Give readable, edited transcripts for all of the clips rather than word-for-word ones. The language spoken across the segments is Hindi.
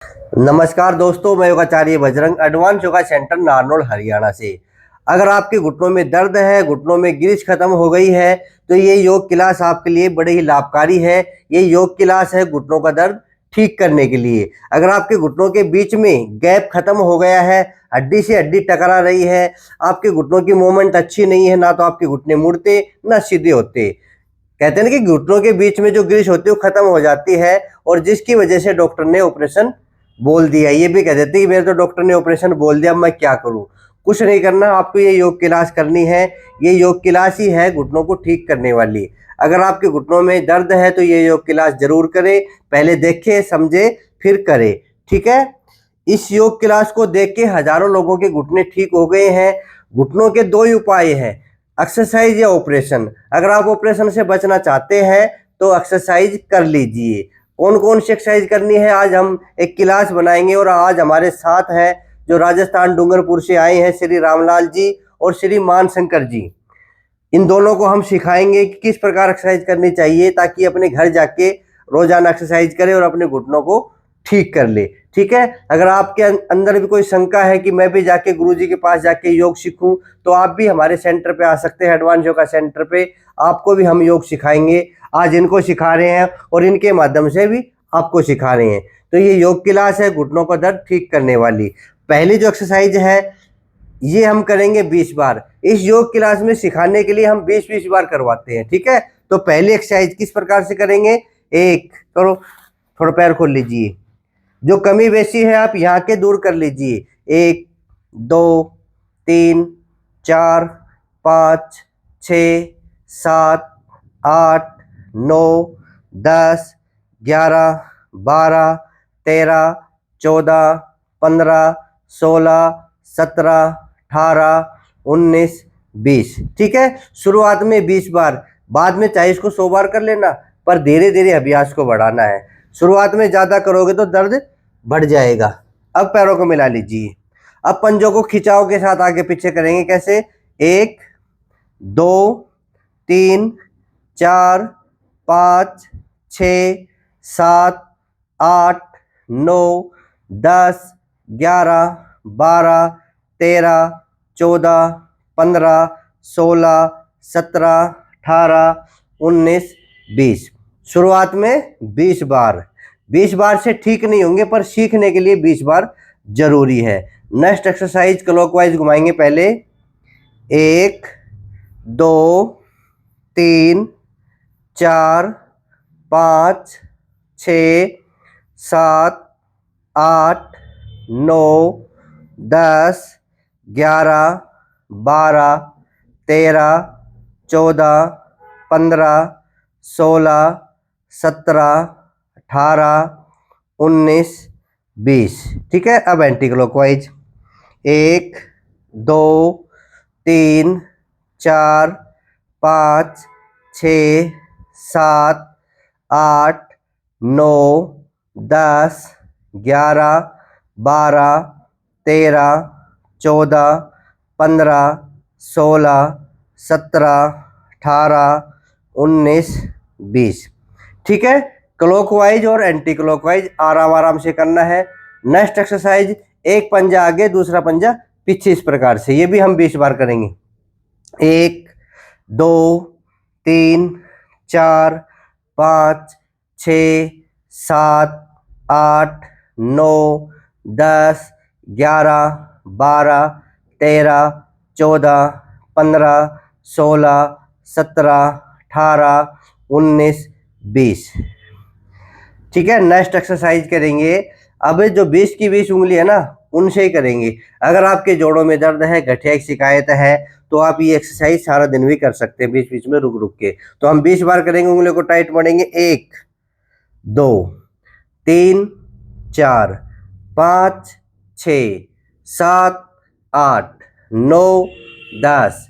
नमस्कार दोस्तों, मैं योगाचार्य बजरंग एडवांस योगा सेंटर नारनौल हरियाणा से। अगर आपके घुटनों में दर्द है, घुटनों में ग्रीस खत्म हो गई है, तो ये योग क्लास आपके लिए बड़े ही लाभकारी है। ये योग क्लास है घुटनों का दर्द ठीक करने के लिए। अगर आपके घुटनों के बीच में गैप खत्म हो गया है, हड्डी से हड्डी टकरा रही है, आपके घुटनों की मूवमेंट अच्छी नहीं है, ना तो आपके घुटने मुड़ते ना सीधे होते, कहते हैं ना कि घुटनों के बीच में जो ग्रीस होती है वो खत्म हो जाती है, और जिसकी वजह से डॉक्टर ने ऑपरेशन बोल दिया। ये भी कह देते हैं कि मेरे तो डॉक्टर ने ऑपरेशन बोल दिया, अब मैं क्या करूं। कुछ नहीं करना, आपको ये योग क्लास करनी है। ये योग क्लास ही है घुटनों को ठीक करने वाली। अगर आपके घुटनों में दर्द है तो ये योग क्लास जरूर करें, पहले देखे समझे फिर करें, ठीक है। इस योग क्लास को देख के हजारों लोगों के घुटने ठीक हो गए हैं। घुटनों के दो ही उपाय हैं, एक्सरसाइज या ऑपरेशन। अगर आप ऑपरेशन से बचना चाहते हैं तो एक्सरसाइज कर लीजिए। कौन कौन सी एक्सरसाइज करनी है आज हम एक क्लास बनाएंगे, और आज हमारे साथ हैं जो राजस्थान डूंगरपुर से आए हैं, श्री रामलाल जी और श्री मानशंकर जी। इन दोनों को हम सिखाएंगे कि किस प्रकार एक्सरसाइज करनी चाहिए, ताकि अपने घर जाके रोजाना एक्सरसाइज करें और अपने घुटनों को ठीक कर ले, ठीक है। अगर आपके अंदर भी कोई शंका है कि मैं भी जाके गुरुजी के पास जाके योग सीखूं, तो आप भी हमारे सेंटर पे आ सकते हैं, एडवांस योगा सेंटर पे। आपको भी हम योग सिखाएंगे। आज इनको सिखा रहे हैं और इनके माध्यम से भी आपको सिखा रहे हैं। तो ये योग क्लास है घुटनों का दर्द ठीक करने वाली। पहली जो एक्सरसाइज है ये हम करेंगे 20 बार। इस योग क्लास में सिखाने के लिए हम 20-20 बार करवाते हैं, ठीक है। तो पहली एक्सरसाइज किस प्रकार से करेंगे, एक करो, थोड़ा पैर खोल लीजिए, जो कमी बेसी है आप यहाँ के दूर कर लीजिए। 1 2 3 4 5 6 7 8 9 10 11 12 13 14 15 16 17 18 19 20, ठीक है। शुरुआत में 20 बार, बाद में चाहे इसको 100 बार कर लेना, पर धीरे धीरे अभ्यास को बढ़ाना है। शुरुआत में ज्यादा करोगे तो दर्द बढ़ जाएगा। अब पैरों को मिला लीजिए। अब पंजों को खिंचाव के साथ आगे पीछे करेंगे। कैसे, 1 2 3 4 5 6 7 8 9 10 11 12 13 14 15 16 17 18 19 20। शुरुआत में 20 बार। 20 बार से ठीक नहीं होंगे, पर सीखने के लिए 20 बार जरूरी है। नेक्स्ट एक्सरसाइज क्लॉकवाइज घुमाएंगे। पहले 1 2 3 4 5 6 7 8 9 10 11 12 13 14 15 16 17 18 19 20, ठीक है। अब एंटी क्लॉकवाइज 1 2 3 4 5 6 7 8 9 10 11 12 13 14 15 16 17 18 19 20, ठीक है। क्लॉकवाइज और एंटी क्लॉकवाइज आराम आराम से करना है। नेक्स्ट एक्सरसाइज, एक पंजा आगे दूसरा पंजा पीछे, इस प्रकार से। ये भी हम 20 बार करेंगे। 1 2 3 4 5 6 7 8 9 10 11 12 13 14 15 16 17 18 19 20, ठीक है। नेक्स्ट एक्सरसाइज करेंगे। अब जो 20 की 20 उंगली है ना, उनसे ही करेंगे। अगर आपके जोड़ों में दर्द है, गठिया की शिकायत है, तो आप ये एक्सरसाइज सारा दिन भी कर सकते हैं, बीच बीच में रुक रुक के। तो हम 20 बार करेंगे, उंगलियों को टाइट मोड़ेंगे। 1 2 3 4 5 6 7 8 9 10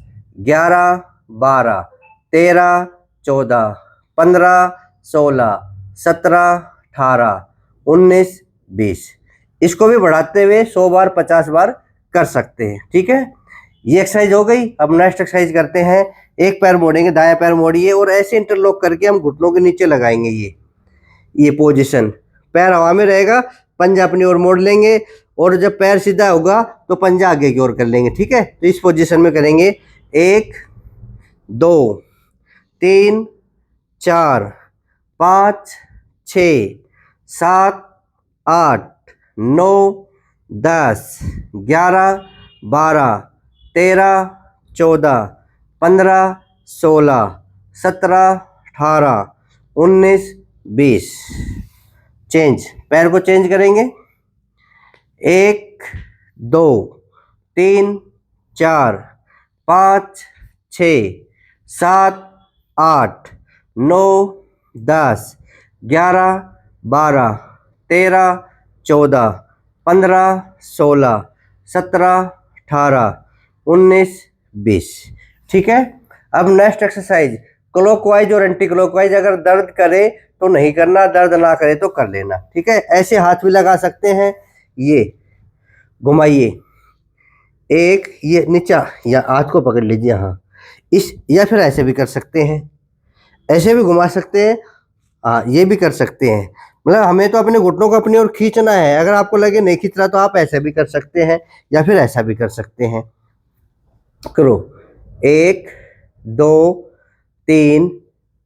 11 12 13 14 15 16 17 18 19 20। इसको भी बढ़ाते हुए 100 बार 50 बार कर सकते हैं, ठीक है। ये एक्सरसाइज हो गई। अब नेक्स्ट एक्सरसाइज करते हैं। एक पैर मोड़ेंगे, दायां पैर मोड़िए और ऐसे इंटरलॉक करके हम घुटनों के नीचे लगाएंगे। ये पोजीशन, पैर हवा में रहेगा, पंजा अपनी ओर मोड़ लेंगे और जब पैर सीधा होगा तो पंजा आगे की ओर कर लेंगे। ठीक है, तो इस पोजीशन में करेंगे 1 2 3 4 5 6 7 8 9 10 11 12 13 14 15 16 17 18 19 20। चेंज, पैर को चेंज करेंगे 1 2 3 4 5 6 7 8 9 10 11 12 13 14 15 16 17 18 19 20। ठीक है, अब नेक्स्ट एक्सरसाइज क्लॉकवाइज और एंटी क्लॉकवाइज। अगर दर्द करे तो नहीं करना, दर्द ना करे तो कर लेना। ठीक है, ऐसे हाथ भी लगा सकते हैं, ये घुमाइए एक, ये नीचा या हाथ को पकड़ लीजिए, हाँ इस, या फिर ऐसे भी कर सकते हैं, ऐसे भी घुमा सकते हैं, हाँ ये भी कर सकते हैं। मतलब हमें तो अपने घुटनों को अपनी ओर खींचना है। अगर आपको लगे नहीं खींच रहा तो आप ऐसे भी कर सकते हैं या फिर ऐसा भी कर सकते हैं। करो 1 2 3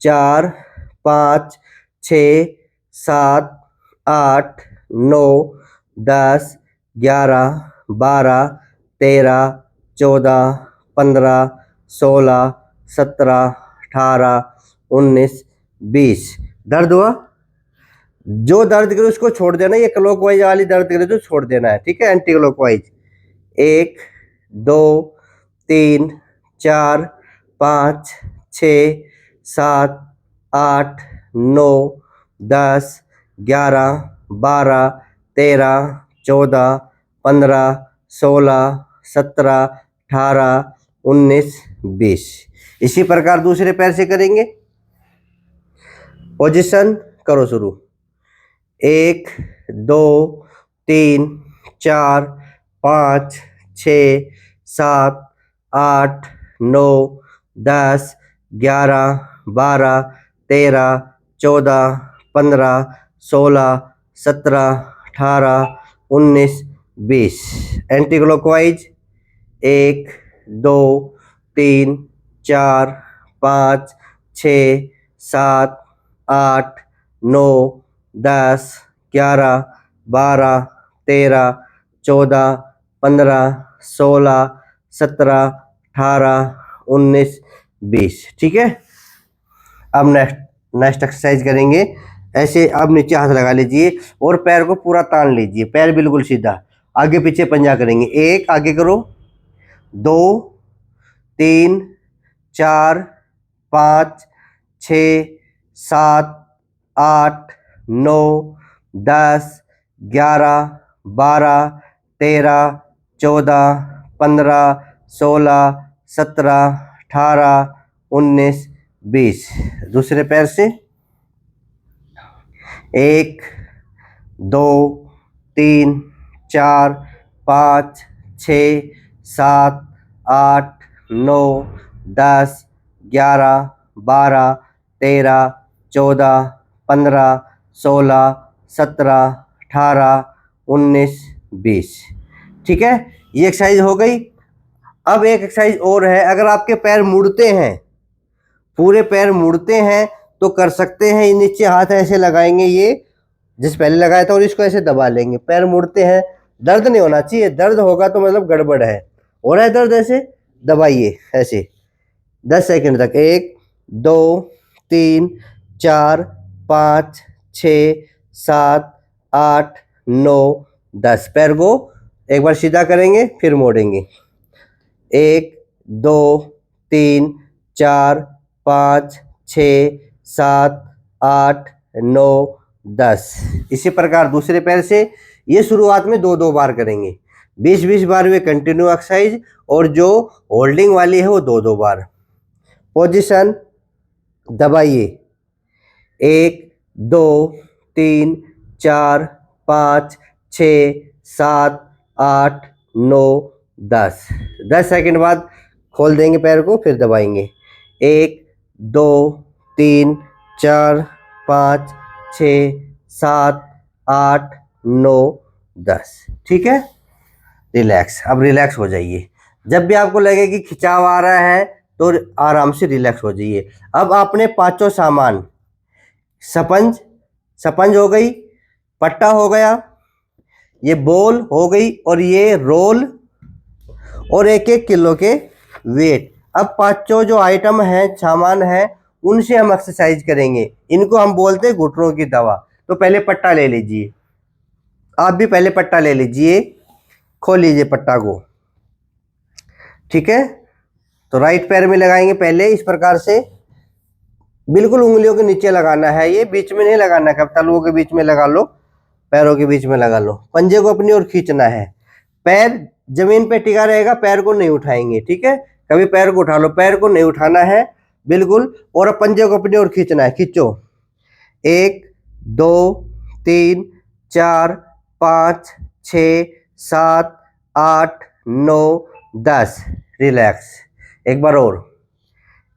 4 5 6 7 8 9 10 11 12 13 14 15 16 17 18 19 20। दर्द हुआ? जो दर्द करे उसको छोड़ देना, ये क्लॉकवाइज वाली दर्द करे तो छोड़ देना है। ठीक है, एंटी क्लॉकवाइज 1 2 3 4 5 6 7 8 9 10 11 12 13 14 15 16 17 18 19 20। इसी प्रकार दूसरे पैर से करेंगे। पोजीशन करो शुरू 1 2 3 4 5 6 7 8 9 10 11 12 13 14 15 16 17 18 19 20। Anti clockwise 1 2 3 4 5 6 7 8 9 10 11 12 13 14 15 16 17 18 19 20। ठीक है, अब नेक्स्ट एक्सरसाइज करेंगे। ऐसे अब नीचे हाथ लगा लीजिए और पैर को पूरा तान लीजिए, पैर बिल्कुल सीधा, आगे पीछे पंजा करेंगे। 1 आगे करो, 2 3 4 5 6 7 8 9 10 11 12 13 14 15 16 17 18 19 20। दूसरे पैर से 1 2 3 4 5 6 7 8 9 10 11 12 13 14 15 16 17 18 19 20। ठीक है, ये एक्सरसाइज हो गई। अब एक एक्सरसाइज और है। अगर आपके पैर मुड़ते हैं, पूरे पैर मुड़ते हैं तो कर सकते हैं। नीचे हाथ ऐसे लगाएंगे, ये जिस पहले लगाया था, और इसको ऐसे दबा लेंगे। पैर मुड़ते हैं, दर्द नहीं होना चाहिए, दर्द होगा तो मतलब गड़बड़ है। हो रहा है दर्द? ऐसे दबाइए ऐसे 10 सेकंड तक। 1 2 3 4 5 6 7 8 9 10। पैर को एक बार सीधा करेंगे फिर मोड़ेंगे। 1 2 3 4 5 6 7 8 9 10। इसी प्रकार दूसरे पैर से। ये शुरुआत में 2-2 बार करेंगे, 20-20 बार वे कंटिन्यू एक्सरसाइज, और जो होल्डिंग वाली है वो 2-2 बार। पोजीशन दबाइए 1 2 3 4 5 6 7 8 9 10। 10 सेकंड बाद खोल देंगे पैर को, फिर दबाएंगे। 1 2 3 4 5 6 7 8 9 10। ठीक है, रिलैक्स। अब रिलैक्स हो जाइए। जब भी आपको लगे कि खिंचाव आ रहा है तो आराम से रिलैक्स हो जाइए। अब आपने पांचों सामान, स्पंज, स्पंज हो गई, पट्टा हो गया, ये बॉल हो गई, और ये रोल, और 1-1 किलो के वेट। अब पांचों जो आइटम हैं, सामान है, उनसे हम एक्सरसाइज करेंगे। इनको हम बोलते हैं घुटनों की दवा। तो पहले पट्टा ले लीजिए, आप भी पहले पट्टा ले लीजिए, खोल लीजिए पट्टा को। ठीक है, तो राइट पैर में लगाएंगे पहले इस प्रकार से, बिल्कुल उंगलियों के नीचे लगाना है, ये बीच में नहीं लगाना। कब तलवों के बीच में लगा लो, पैरों के बीच में लगा लो। पंजे को अपनी ओर खींचना है, पैर जमीन पे टिका रहेगा, पैर को नहीं उठाएंगे। ठीक है, कभी पैर को उठा लो, पैर को नहीं उठाना है बिल्कुल, और पंजे को अपनी ओर खींचना है। खींचो, 1 2 3 4 5 6 7 8 9 10। रिलैक्स। एक बार और,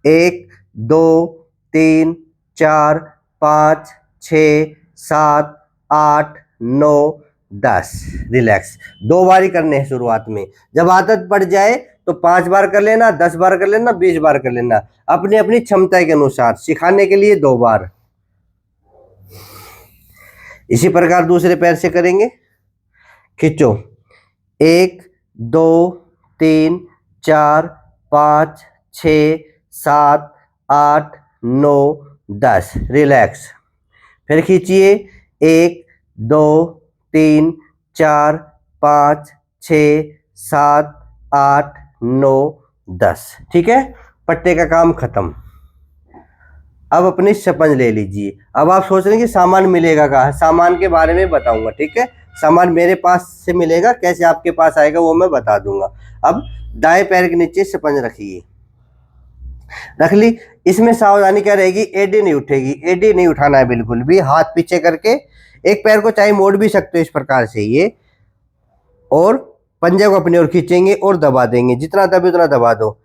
1 2 3 4 5 6 7 8 9 10। रिलैक्स। 2 बार ही करने हैं शुरुआत में, जब आदत पड़ जाए तो 5 बार कर लेना, 10 बार कर लेना, 20 बार कर लेना, अपनी अपनी क्षमता के अनुसार। सिखाने के लिए 2 बार। इसी प्रकार दूसरे पैर से करेंगे। खींचो, 1 2 3 4 5 6 7 8 9 10। रिलैक्स। फिर खींचिए, 1 2 3 4 5 6 7 8 9 10। ठीक है, पट्टे का काम खत्म। अब अपनी स्पंज ले लीजिए। अब आप सोच रहे हैं कि सामान मिलेगा कहाँ, सामान के बारे में बताऊंगा। ठीक है, सामान मेरे पास से मिलेगा, कैसे आपके पास आएगा वो मैं बता दूंगा। अब दाएं पैर के नीचे स्पंज रखिए, रख ली। इसमें सावधानी क्या रहेगी, एडी नहीं उठेगी, एडी नहीं उठाना है बिल्कुल भी। हाथ पीछे करके एक पैर को चाहे मोड़ भी सकते हो इस प्रकार से ये, और पंजे को अपनी ओर खींचेंगे और दबा देंगे, जितना दबे उतना दबा दो।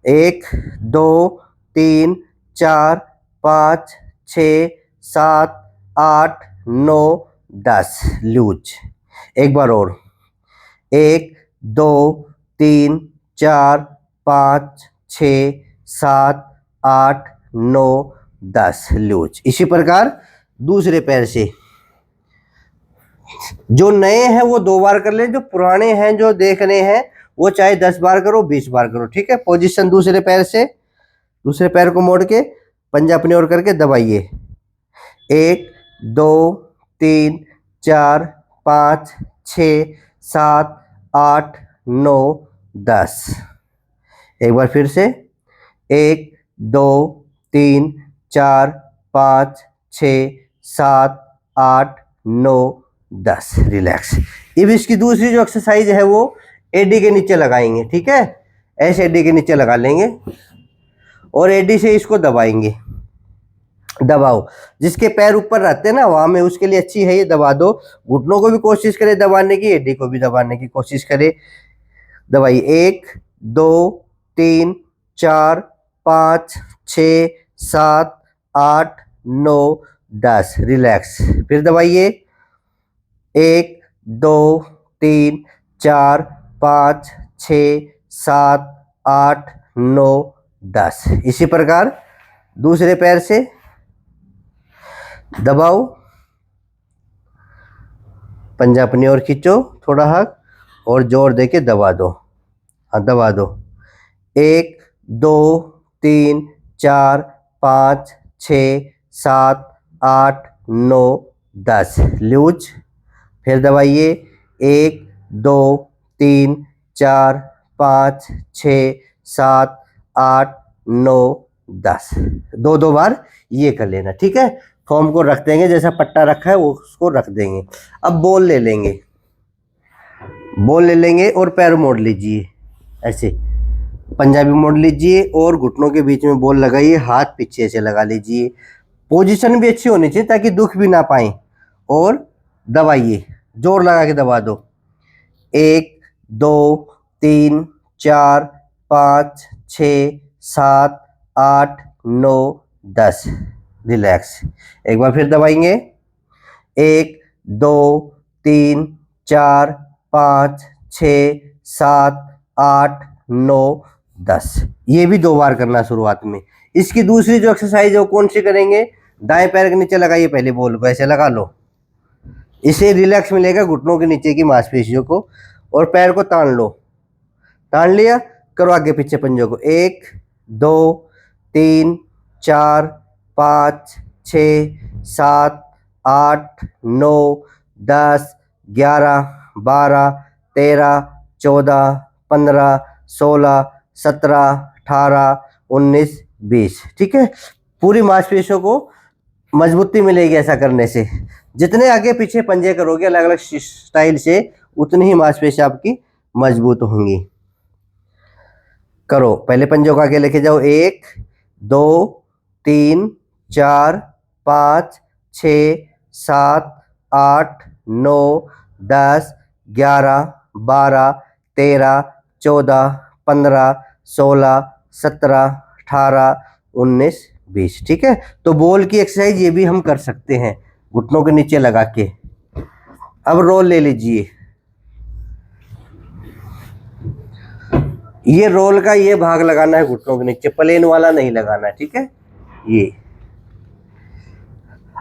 1 2 3 4 5 6 7 8 9 10। लूज। एक बार और, 1 2 3 4 5 6 7 8 9 10। लूज। इसी प्रकार दूसरे पैर से। जो नए हैं वो 2 बार कर ले, जो पुराने हैं जो देख रहे हैं वो चाहे 10 बार करो, 20 बार करो। ठीक है, पोजीशन दूसरे पैर से, दूसरे पैर को मोड़ के पंजा अपनी ओर करके दबाइए। 1 2 3 4 5 6 7 8 9 10। एक बार फिर से, 1 2 3 4 5 6 7 8 9 10। रिलैक्स। अब इसकी दूसरी जो एक्सरसाइज है वो एडी के नीचे लगाएंगे। ठीक है, ऐसे एडी के नीचे लगा लेंगे और एडी से इसको दबाएंगे। दबाओ, जिसके पैर ऊपर रहते हैं ना वहां में, उसके लिए अच्छी है ये, दबा दो। घुटनों को भी कोशिश करे दबाने की, एडी को भी दबाने की कोशिश करे। दबाइए, 1 2 3 4 5 6 7 8 9 10। रिलैक्स। फिर दबाइए, 1 2 3 4 5 6 7 8 9 10। इसी प्रकार दूसरे पैर से दबाओ, पंजा अपनी ओर खींचो, थोड़ा हक और जोर देके दबा दो। हाँ, दबा दो। 1 2 3 4 5 6 7 8 9 10। लूज। फिर दबाइए, 1 2 3 4 5 6 7 8 9 10। 2 बार ये कर लेना। ठीक है, फॉर्म को रख देंगे, जैसा पट्टा रखा है वो उसको रख देंगे। अब बॉल ले लेंगे, बॉल ले लेंगे और पैर मोड़ लीजिए, ऐसे पंजाबी मोड़ लीजिए और घुटनों के बीच में बॉल लगाइए, हाथ पीछे से लगा लीजिए। पोजीशन भी अच्छी होनी चाहिए ताकि दुख भी ना पाए, और दबाइए, जोर लगा के दबा दो। 1 2 3 4 5 6 7 8 9 10। रिलैक्स। एक बार फिर दबाएंगे, 1 2 3 4 5 6 7 8 9 10। ये भी 2 बार करना शुरुआत में। इसकी दूसरी जो एक्सरसाइज है वो कौन सी करेंगे, दाएं पैर के नीचे लगाइए, पहले बॉल को ऐसे लगा लो, इससे रिलैक्स मिलेगा घुटनों के नीचे की मांसपेशियों को, और पैर को तान लो, तान लिया, करो आगे पीछे पंजों को, 1 2 3 4 5 6 7 8 9 10 11 12 13 14 15 16 17 18 19 20। ठीक है, पूरी मांसपेशियों को मजबूती मिलेगी ऐसा करने से। जितने आगे पीछे पंजे करोगे अलग अलग स्टाइल से, उतनी ही मांसपेशियां आपकी मजबूत होंगी। करो, पहले पंजों को आगे लेके जाओ, 1 2 3 4 5 6 7 8 9 10 11 12 13 14 15 16 17 18 19 20। ठीक है, तो बॉल की एक्सरसाइज ये भी हम कर सकते हैं घुटनों के नीचे लगा के। अब रोल ले लीजिए, ये रोल का ये भाग लगाना है घुटनों के नीचे, प्लेन वाला नहीं लगाना है। ठीक है, ये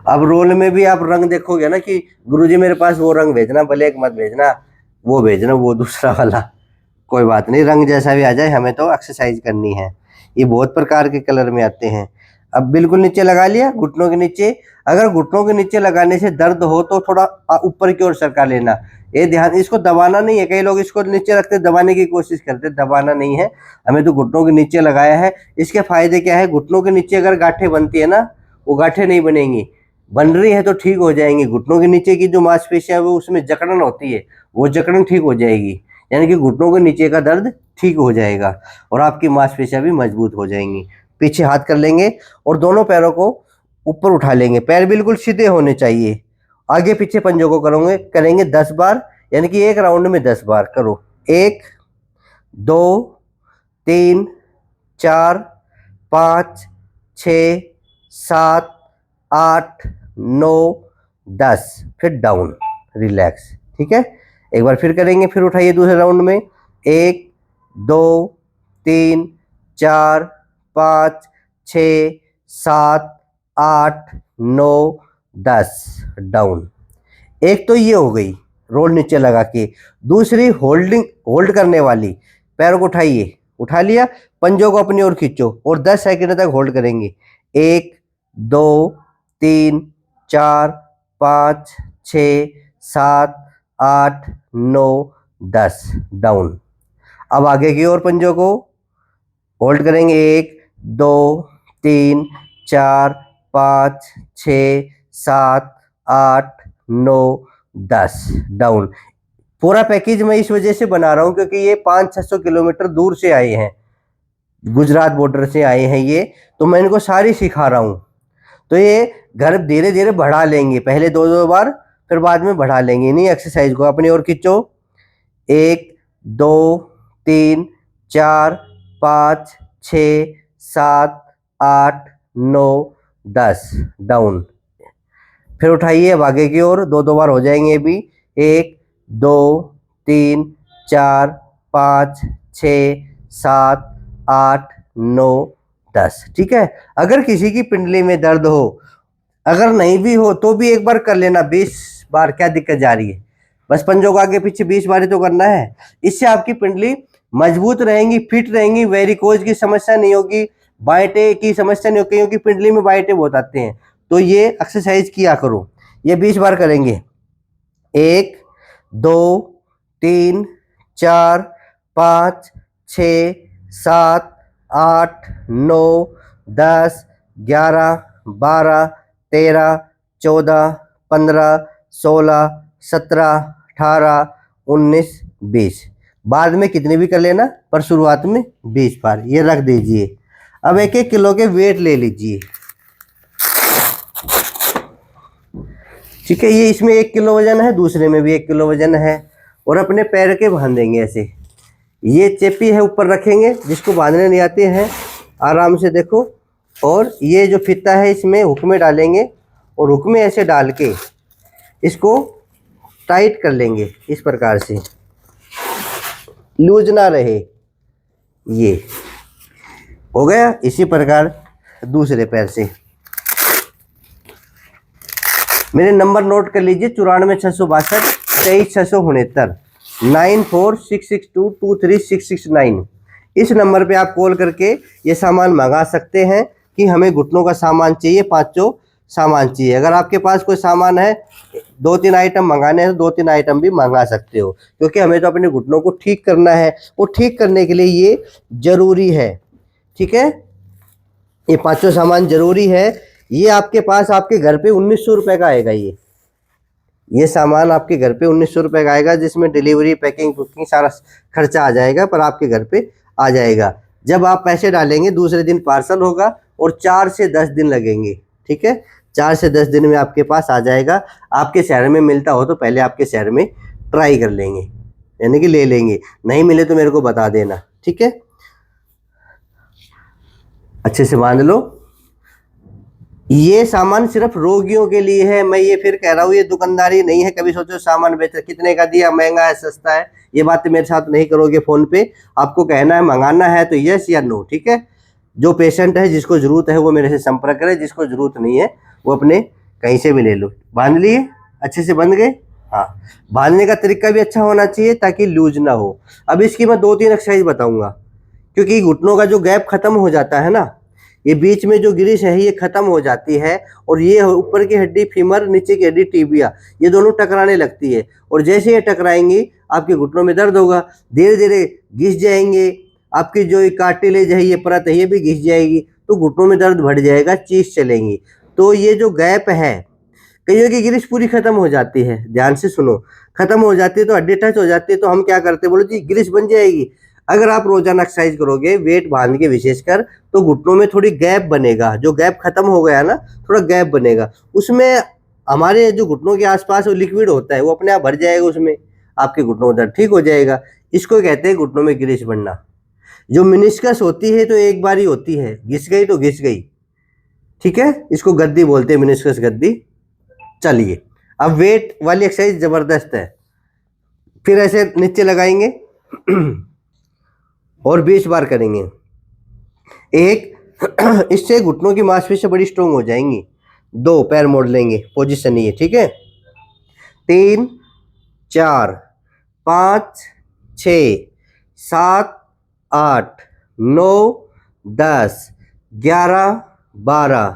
अब रोल में भी आप रंग देखोगे ना कि गुरुजी मेरे पास वो रंग भेजना, ब्लैक मत भेजना, वो भेजना वो दूसरा वाला, कोई बात नहीं, रंग जैसा भी आ जाए, हमें तो एक्सरसाइज करनी है। ये बहुत प्रकार के कलर में आते हैं। अब बिल्कुल नीचे लगा लिया घुटनों के नीचे। अगर घुटनों के नीचे लगाने से दर्द हो तो थोड़ा ऊपर की ओर सरका लेना, ये ध्यान, इसको दबाना नहीं है। कई लोग इसको नीचे रखते दबाने की कोशिश करते, दबाना नहीं है, हमें तो घुटनों के नीचे लगाया है। इसके फायदे क्या है, घुटनों के नीचे अगर गांठें बनती है ना, वो गांठें नहीं बनेंगी, बन रही है तो ठीक हो जाएंगी। घुटनों के नीचे की जो मांसपेशियां है वो उसमें जकड़न होती है, वो जकड़न ठीक हो जाएगी, यानी कि घुटनों के नीचे का दर्द ठीक हो जाएगा और आपकी मांसपेशियां भी मजबूत हो जाएंगी। पीछे हाथ कर लेंगे और दोनों पैरों को ऊपर उठा लेंगे, पैर बिल्कुल सीधे होने चाहिए। आगे पीछे पंजों को करेंगे 10 बार, यानी कि एक राउंड में 10 बार। करो, 1 2 3 4 5 6 7 8 9 10, फिर डाउन, रिलैक्स। ठीक है, एक बार फिर करेंगे, फिर उठाइए दूसरे राउंड में, 1 2 3 4 5 6 7 8 9 10, डाउन। एक तो ये हो गई रोल नीचे लगा के। दूसरी होल्ड करने वाली, पैरों को उठाइए, उठा लिया, पंजों को अपनी ओर खींचो और 10 सेकंड तक होल्ड करेंगे। 1 2 3 4 5 6 7 8 9 10, डाउन। अब आगे की ओर पंजों को होल्ड करेंगे, 1 2 3 4 5 6 7 8 9 10, डाउन। पूरा पैकेज मैं इस वजह से बना रहा हूं क्योंकि ये 500-600 किलोमीटर दूर से आए हैं, गुजरात बॉर्डर से आए हैं ये, तो मैं इनको सारी सिखा रहा हूं। तो ये घर धीरे धीरे बढ़ा लेंगे, पहले 2-2 बार, फिर बाद में बढ़ा लेंगे। इन्हीं एक्सरसाइज को अपनी ओर खींचो, 1 2 3 4 5 6 7 8 9 10, डाउन। फिर उठाइए, अब आगे की ओर 2-2 बार हो जाएंगे भी, 1 2 3 4 5 6 7 8 9 10। ठीक है, अगर किसी की पिंडली में दर्द हो, अगर नहीं भी हो तो भी एक बार कर लेना, 20 बार, क्या दिक्कत जा रही है, बस पंजों को आगे पीछे 20 बार ही तो करना है। इससे आपकी पिंडली मजबूत रहेंगी, फिट रहेंगी, वेरिकोज की समस्या नहीं होगी, बाइटे की समस्या नहीं होगी, क्योंकि पिंडली में बाइटे बहुत आते हैं। तो ये एक्सरसाइज किया करो, ये 20 बार करेंगे। 1 2 3 4 5 6 7 8 9 10 11 12 13 14 15 16 17 18 19 20। बाद में कितने भी कर लेना, पर शुरुआत में 20 बार। ये रख दीजिए। अब 1-1 किलो के वेट ले लीजिए। ठीक है, ये इसमें 1 किलो वजन है, दूसरे में भी 1 किलो वजन है, और अपने पैर के बांधेंगे ऐसे। ये चेपी है ऊपर रखेंगे, जिसको बांधने नहीं आते हैं आराम से देखो, और ये जो फीता है इसमें हुक में डालेंगे, और हुक में ऐसे डाल के इसको टाइट कर लेंगे इस प्रकार से, लूज ना रहे। ये हो गया। इसी प्रकार दूसरे पैर से मेरे नंबर नोट कर लीजिए, 94,662 2369। इस नंबर पे आप कॉल करके ये सामान मंगा सकते हैं कि हमें घुटनों का सामान चाहिए, पांचों सामान चाहिए। अगर आपके पास कोई सामान है, 2-3 आइटम मंगाने हैं तो 2-3 आइटम भी मंगा सकते हो, क्योंकि हमें तो अपने घुटनों को ठीक करना है। वो ठीक करने के लिए ये जरूरी है, ठीक है। ये पांचों सामान जरूरी है। ये आपके पास आपके घर पे 1900 रुपये का आएगा। ये सामान आपके घर पे 1900 रुपये का आएगा, जिसमें डिलीवरी, पैकिंग, कुकिंग सारा खर्चा आ जाएगा, पर आपके घर पे आ जाएगा। जब आप पैसे डालेंगे दूसरे दिन पार्सल होगा और 4 से 10 दिन लगेंगे, ठीक है। 4 से 10 दिन में आपके पास आ जाएगा। आपके शहर में मिलता हो तो पहले आपके शहर में ट्राई कर लेंगे, यानी कि ले लेंगे। नहीं मिले तो मेरे को बता देना, ठीक है। अच्छे से बांध लो। ये सामान सिर्फ रोगियों के लिए है। मैं ये फिर कह रहा हूँ, ये दुकानदारी नहीं है। कभी सोचो सामान बेच कितने का दिया, महंगा है, सस्ता है, ये बातें मेरे साथ नहीं करोगे फोन पे। आपको कहना है मंगाना है तो यस या नो, ठीक है। जो पेशेंट है, जिसको जरूरत है वो मेरे से संपर्क करे, जिसको जरूरत नहीं है वो अपने कहीं से भी ले लो। बांध लिए, अच्छे से बंध गए। हाँ, बांधने का तरीका भी अच्छा होना चाहिए ताकि लूज ना हो। अब इसकी मैं 2-3 एक्सरसाइज बताऊंगा, क्योंकि घुटनों का जो गैप खत्म हो जाता है ना, ये बीच में जो गिरिश है ये खत्म हो जाती है, और ये ऊपर की हड्डी फीमर, नीचे की हड्डी टिबिया, ये दोनों टकराने लगती है। और जैसे ये टकराएंगी आपके घुटनों में दर्द होगा, धीरे धीरे घिस जाएंगे। आपकी जो कार्टिलेज है, ये परत है, ये भी घिस जाएगी, तो घुटनों में दर्द बढ़ जाएगा, चीस चलेंगी। तो ये जो गैप है, कईयों की गिरिश पूरी खत्म हो जाती है, ध्यान से सुनो, खत्म हो जाती है तो हड्डी टच हो जाती है, तो हम क्या करते हैं, बोलो जी गिरिश बन जाएगी। अगर आप रोजाना एक्सरसाइज करोगे वेट बांध के विशेषकर, तो घुटनों में थोड़ी गैप बनेगा। जो गैप खत्म हो गया ना, थोड़ा गैप बनेगा, उसमें हमारे जो घुटनों के आसपास वो लिक्विड होता है, वो अपने आप भर जाएगा, उसमें आपके घुटनों का दर्द ठीक हो जाएगा। इसको कहते हैं घुटनों में गिरिश बनना। जो मिनिस्कस होती है तो एक बार ही होती है, घिस गई तो घिस गई, ठीक है। इसको गद्दी बोलते हैं, मिनिस्कस गद्दी। चलिए, अब वेट वाली एक्सरसाइज जबरदस्त है। फिर ऐसे नीचे लगाएंगे और 20 बार करेंगे। एक इससे घुटनों की मांसपेशियां बड़ी स्ट्रोंग हो जाएंगी। 2 पैर मोड़ लेंगे, पोजीशन ये, ठीक है। 3, 4, 5, 6, 7, 8, 9, 10, 11, 12,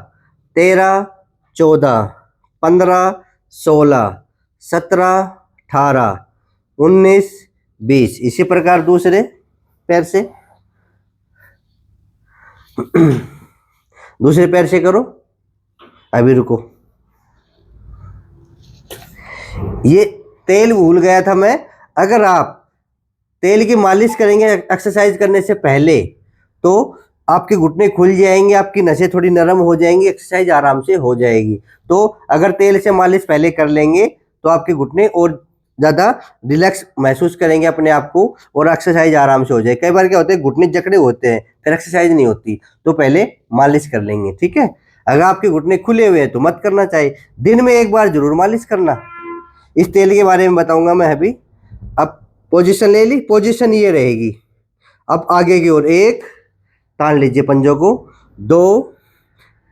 13, 14, 15, 16, 17, 18, 19, 20। इसी प्रकार दूसरे पैर से, दूसरे पैर से करो। अभी रुको, ये तेल भूल गया था मैं। अगर आप तेल की मालिश करेंगे एक्सरसाइज करने से पहले, तो आपके घुटने खुल जाएंगे, आपकी नसें थोड़ी नरम हो जाएंगी, एक्सरसाइज आराम से हो जाएगी। तो अगर तेल से मालिश पहले कर लेंगे तो आपके घुटने और ज़्यादा रिलैक्स महसूस करेंगे अपने आप को, और एक्सरसाइज आराम से हो जाए। कई बार क्या होता है, घुटने जकड़े होते हैं, फिर एक्सरसाइज नहीं होती, तो पहले मालिश कर लेंगे, ठीक है। अगर आपके घुटने खुले हुए हैं तो मत करना चाहिए, दिन में एक बार जरूर मालिश करना। इस तेल के बारे में बताऊंगा मैं अभी। अब पोजीशन ले ली, पोजीशन ये रहेगी। अब आगे की ओर, 1 तान लीजिए पंजों को, 2,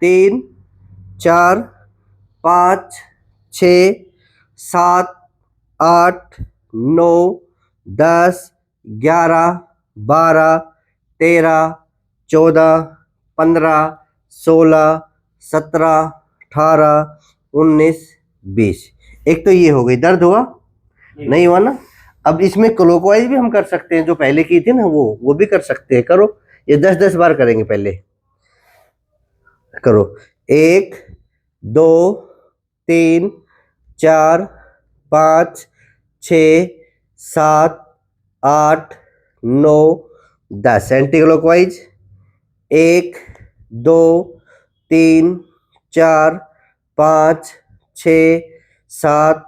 3, 4, 5, 6, 7, 8, 9, 10, 11, 12, 13, 14, 15, 16, 17, 18, 19, 20। एक तो ये हो गई। दर्द हुआ नहीं हुआ ना। अब इसमें क्लॉकवाइज भी हम कर सकते हैं, जो पहले की थी ना वो भी कर सकते हैं। करो, ये 10-10 बार करेंगे। पहले करो, 1, 2, 3, 4, 5, 6, 7, 8, 9, 10। Anti clockwise, 1, 2, 3, 4, 5, 6, 7,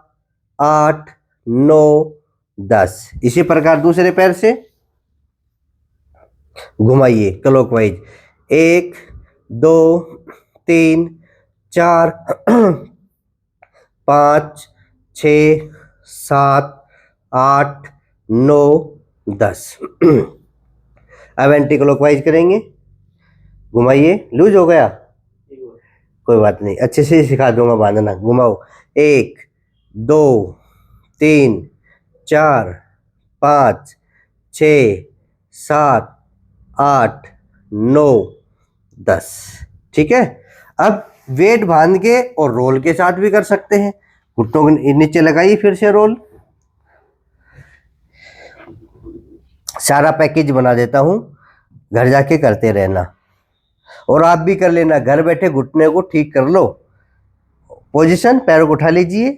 8, 9, 10। इसी प्रकार दूसरे पैर से घुमाइए क्लॉकवाइज, 1, 2, 3, 4, 5, 6, 7, 8, 9, 10। अब एंटी क्लॉकवाइज करेंगे, घुमाइए। लूज हो गया, कोई बात नहीं, अच्छे से सिखा दूंगा बांधना। घुमाओ, 1, 2, 3, 4, 5, 6, 7, 8, 9, 10। ठीक है। अब वेट बांध के और रोल के साथ भी कर सकते हैं। घुटनों के नीचे लगाइए, फिर से रोल। सारा पैकेज बना देता हूं, घर जाके करते रहना और आप भी कर लेना। घर बैठे घुटने को ठीक कर लो। पोजीशन, पैरों को उठा लीजिए,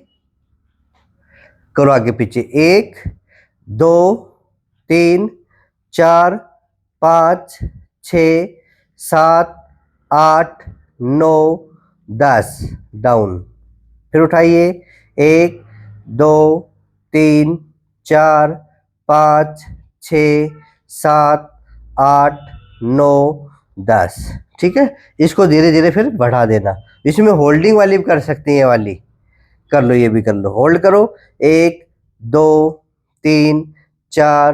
करो आगे पीछे। 1, 2, 3, 4, 5, 6, 7, 8, 9, 10। डाउन, फिर उठाइए। 1, 2, 3, 4, 5, 6, 7, 8, 9, 10। ठीक है। इसको धीरे धीरे फिर बढ़ा देना। इसमें होल्डिंग वाली भी कर सकती हैं, वाली कर लो, ये भी कर लो। होल्ड करो। 1, 2, 3, 4,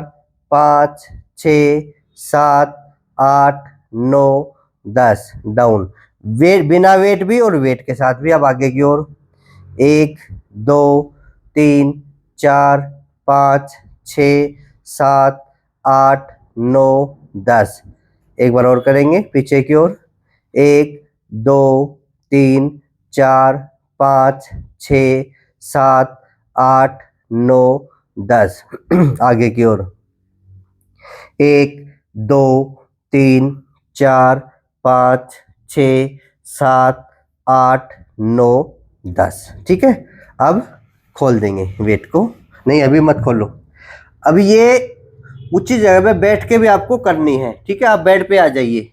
5, 6, 7, 8, 9, 10। डाउन, वेट, बिना वेट भी और वेट के साथ भी। अब आगे की ओर। 1, 2, 3, 4, 5, 6, 7, 8, 9, 10। एक बार और करेंगे पीछे की ओर। 1, 2, 3, 4, 5, 6, 7, 8, 9, 10। आगे की ओर। 1, 2, 3, 4, 5, 6, 7, 8, 9, 10। ठीक है। अब खोल देंगे वेट को। नहीं, अभी मत खोलो। अब ये ऊंची जगह पे बैठ के भी आपको करनी है। ठीक है। आप बेड पे आ जाइए।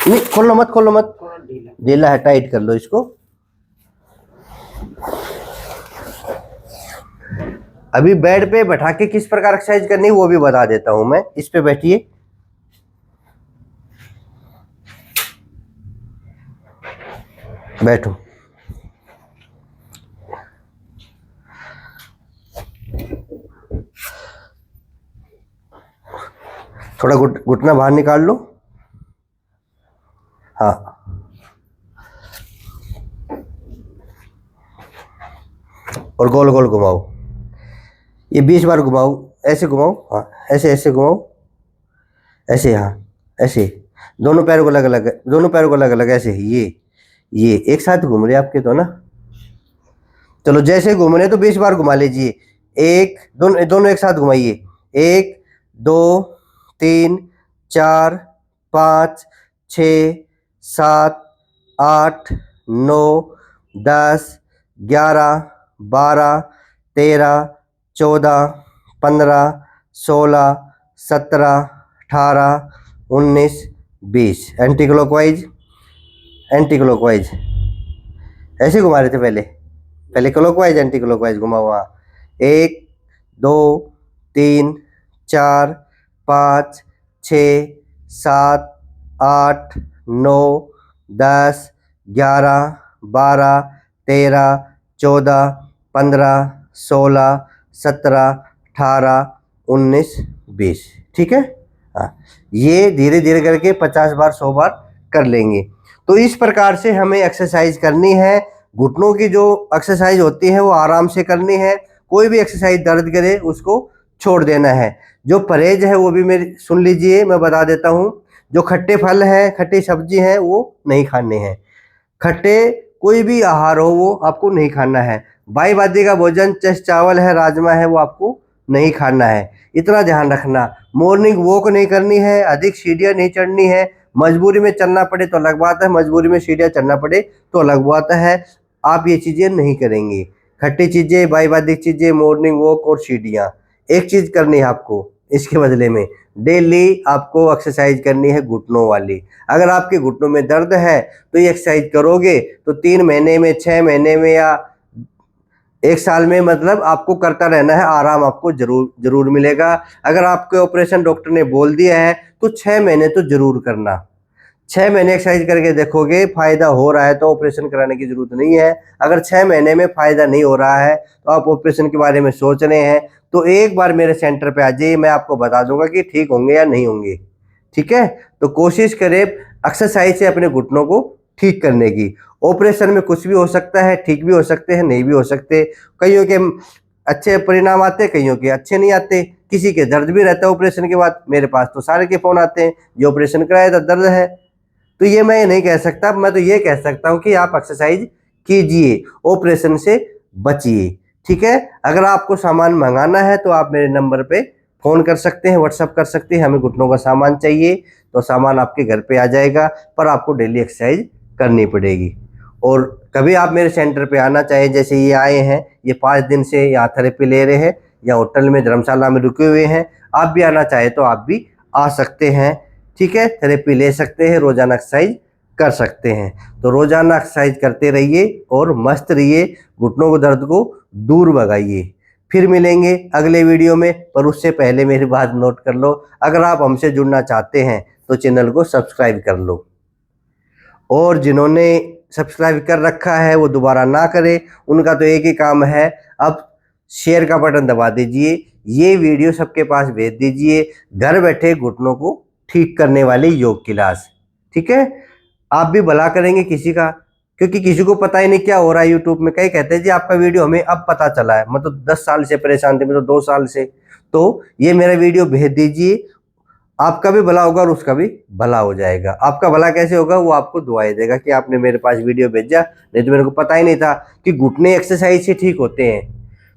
नहीं, खोलो मत, खोलो मत, ढीला है, टाइट कर लो इसको। अभी बेड पे बैठा के किस प्रकार एक्सरसाइज करनी है वो भी बता देता हूं मैं। इस पे बैठिए, बैठो। थोड़ा घुटना बाहर निकाल लो। हाँ, और गोल गोल घुमाओ। ये 20 बार घुमाओ। ऐसे घुमाओ, हाँ, ऐसे ऐसे घुमाओ, ऐसे, हाँ, ऐसे। दोनों पैरों को अलग अलग, दोनों पैरों को अलग अलग, ऐसे। ये एक साथ घूम रहे आपके तो ना। चलो, जैसे घूम रहे तो 20 बार घुमा लीजिए। एक, दोनों दोनों एक साथ घुमाइए। 1, 2, 3, 4, 5, 6, 7, 8, 9, 10, 11, 12, 13, 14, 15, 16, 17, 18, 19, 20। Anti clockwise, anti clockwise. ऐसे घुमा रहे थे पहले, पहले क्लॉकवाइज एंटी क्लॉकवाइज घुमाओ। वहाँ 1, 2, 3, 4, 5, 6, 7, 8, 9, 10, 11, 12, 13, 14, 15, 16, 17, 18, 19, 20। ठीक है। हाँ, ये धीरे धीरे करके 50 बार 100 बार कर लेंगे। तो इस प्रकार से हमें एक्सरसाइज करनी है। घुटनों की जो एक्सरसाइज होती है वो आराम से करनी है। कोई भी एक्सरसाइज दर्द करे उसको छोड़ देना है। जो परहेज है वो भी मेरी सुन लीजिए, मैं बता देता हूँ। जो खट्टे फल हैं, खट्टी सब्जी हैं, वो नहीं खाने हैं। खट्टे कोई भी आहार हो वो आपको नहीं खाना है। बाई बादी का भोजन, चाहे चावल है, राजमा है, वो आपको नहीं खाना है। इतना ध्यान रखना। मॉर्निंग वॉक नहीं करनी है, अधिक सीढ़ियाँ नहीं चढ़नी है। मजबूरी में चलना पड़े तो अलग बात है, मजबूरी में सीढ़ियाँ चढ़ना पड़े तो अलग बात है। आप ये चीज़ें नहीं करेंगे। खट्टी चीज़ें, बाईवादिक चीज़ें, मॉर्निंग वॉक और सीढ़ियाँ, एक चीज़ करनी है आपको। इसके बदले में डेली आपको एक्सरसाइज करनी है घुटनों वाली। अगर आपके घुटनों में दर्द है तो ये एक्सरसाइज करोगे तो 3 महीने में, 6 महीने में या 1 साल में, मतलब आपको करता रहना है। आराम आपको जरूर जरूर मिलेगा। अगर आपके ऑपरेशन डॉक्टर ने बोल दिया है तो 6 महीने तो जरूर करना। 6 महीने एक्सरसाइज करके देखोगे, फायदा हो रहा है तो ऑपरेशन कराने की जरूरत नहीं है। अगर 6 महीने में फायदा नहीं हो रहा है तो आप ऑपरेशन के बारे में सोच रहे हैं, तो एक बार मेरे सेंटर पे आ जाइए, मैं आपको बता दूंगा कि ठीक होंगे या नहीं होंगे। ठीक है, तो कोशिश करें एक्सरसाइज से अपने घुटनों को ठीक करने की। ऑपरेशन में कुछ भी हो सकता है, ठीक भी हो सकते हैं, नहीं भी हो सकते। कईयों के अच्छे परिणाम आते, कईयों के अच्छे नहीं आते, किसी के दर्द भी रहता है ऑपरेशन के बाद। मेरे पास तो सारे के फोन आते हैं, जो ऑपरेशन कराया था दर्द है। तो ये मैं नहीं कह सकता, मैं तो ये कह सकता हूँ कि आप एक्सरसाइज कीजिए, ऑपरेशन से बचिए। ठीक है, अगर आपको सामान मंगाना है तो आप मेरे नंबर पे फ़ोन कर सकते हैं, व्हाट्सअप कर सकते हैं। हमें घुटनों का सामान चाहिए तो सामान आपके घर पे आ जाएगा, पर आपको डेली एक्सरसाइज करनी पड़ेगी। और कभी आप मेरे सेंटर पे आना चाहें, जैसे ये आए हैं, ये 5 दिन से यहाँ थेरेपी ले रहे हैं या होटल में धर्मशाला में रुके हुए हैं, आप भी आना चाहें तो आप भी आ सकते हैं। ठीक है, थेरेपी ले सकते हैं, रोजाना एक्सरसाइज कर सकते हैं। तो रोजाना एक्सरसाइज करते रहिए और मस्त रहिए, घुटनों को दर्द को दूर भगाइए। फिर मिलेंगे अगले वीडियो में, पर उससे पहले मेरी बात नोट कर लो, अगर आप हमसे जुड़ना चाहते हैं तो चैनल को सब्सक्राइब कर लो, और जिन्होंने सब्सक्राइब कर रखा है वो दोबारा ना करें। उनका तो एक ही काम है, अब शेयर का बटन दबा दीजिए, ये वीडियो सबके पास भेज दीजिए। घर बैठे घुटनों को ठीक करने वाली योग क्लास। ठीक है, आप भी भला करेंगे किसी का, क्योंकि किसी को पता ही नहीं क्या हो रहा है यूट्यूब में। कई कहते हैं जी आपका वीडियो हमें अब पता चला है, मैं तो 10 साल से परेशान थे, मैं तो 2 साल से। तो ये मेरा वीडियो भेज दीजिए, आपका भी भला होगा और उसका भी भला हो जाएगा। आपका भला कैसे होगा, वो आपको दुआएं देगा कि आपने मेरे पास वीडियो भेजा, नहीं तो मेरे को पता ही नहीं था कि घुटने एक्सरसाइज से ठीक होते हैं।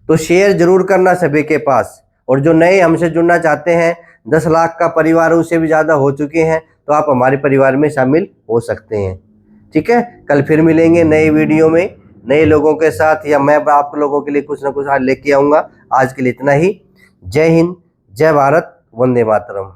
तो शेयर जरूर करना सभी के पास। और जो नए हमसे जुड़ना चाहते हैं, 10 लाख का परिवार उससे भी ज़्यादा हो चुके हैं, तो आप हमारे परिवार में शामिल हो सकते हैं। ठीक है, कल फिर मिलेंगे नए वीडियो में नए लोगों के साथ, या मैं आप लोगों के लिए कुछ ना कुछ आज लेके आऊँगा। आज के लिए इतना ही। जय हिंद, जय भारत, वंदे मातरम।